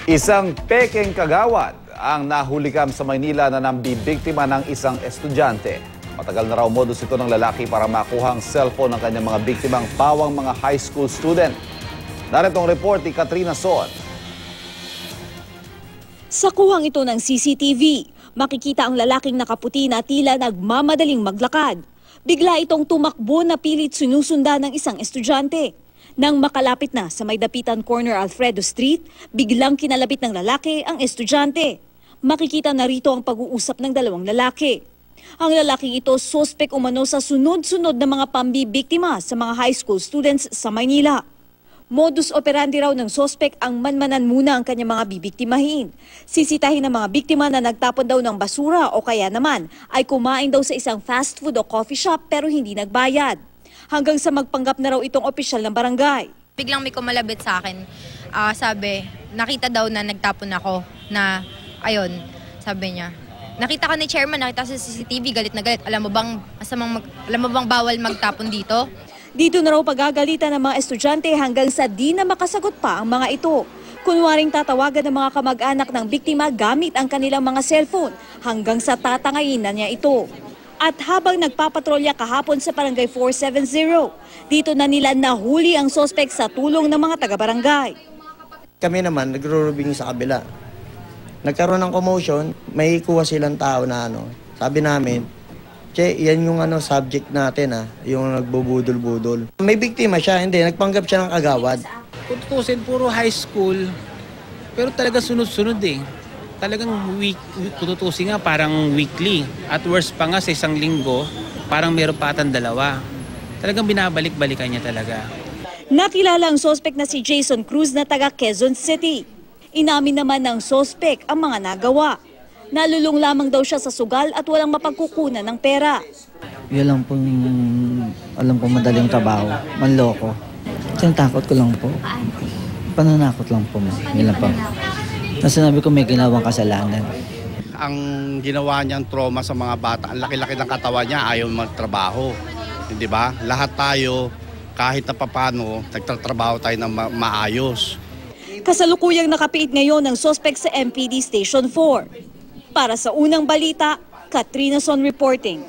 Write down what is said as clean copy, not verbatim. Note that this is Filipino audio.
Isang pekeng kagawad ang nahulikam sa Maynila na nambibiktima ng isang estudyante. Matagal na raw modus ito ng lalaki para makuha ang cellphone ng kanyang mga biktimang pawang mga high school student. Narito ang report ni Katrina Son. Sa kuhang ito ng CCTV, makikita ang lalaking nakaputi na tila nagmamadaling maglakad. Bigla itong tumakbo na pilit sinusundan ng isang estudyante. Nang makalapit na sa may dapitan corner Alfredo Street, biglang kinalabit ng lalaki ang estudyante. Makikita na rito ang pag-uusap ng dalawang lalaki. Ang lalaking ito suspek umano sa sunod-sunod na mga pambibiktima sa mga high school students sa Maynila. Modus operandi raw ng suspek ang manmanan muna ang kanyang mga bibiktimahin. Sisitahin ng mga biktima na nagtapon daw ng basura o kaya naman ay kumain daw sa isang fast food o coffee shop pero hindi nagbayad. Hanggang sa magpanggap na raw itong opisyal ng barangay. Biglang may kumalabit sa akin. Sabi, nakita daw na nagtapon ako na, ayun, sabi niya. Nakita ka ni chairman, nakita sa CCTV, galit na galit. Alam mo bang bawal magtapon dito? Dito na raw pagagalitan ng mga estudyante hanggang sa di na makasagot pa ang mga ito. Kunwaring tatawagan ng mga kamag-anak ng biktima gamit ang kanilang mga cellphone hanggang sa tatangayin na niya ito. At habang nagpapatrolya kahapon sa Barangay 470, dito na nila nahuli ang sospek sa tulong ng mga taga-barangay. Kami naman nagro-rubing sa kabila. Nagkaroon ng commotion, may kuha silang tao na sabi namin, che, yan yung subject natin yung nagbubudol-budol. May biktima siya, hindi, nagpanggap siya ng kagawad. Kung tutusin, puro high school, pero talaga sunod-sunod Talagang tututusin nga parang weekly. At worst pa nga sa isang linggo, parang meron pa atang dalawa. Talagang binabalik-balikan niya talaga. Nakilala ang sospek na si Jason Cruz na taga Quezon City. Inamin naman ng sospek ang mga nagawa. Nalulong lamang daw siya sa sugal at walang mapagkukunan ng pera. Yan lang po alam ko madaling trabaho, manloko. Tinatakot ko lang po. Pananakot lang po. Yan lang po. Nasanabi ko may ginawang kasalanan. Ang ginawa niyang trauma sa mga bata, ang laki-laki ng katawan niya, ayaw magtrabaho. Hindi ba? Lahat tayo, kahit na papano, nagtatrabaho tayo ng maayos. Kasalukuyang nakapiit ngayon ng sospek sa MPD Station 4. Para sa unang balita, Katrina Son reporting.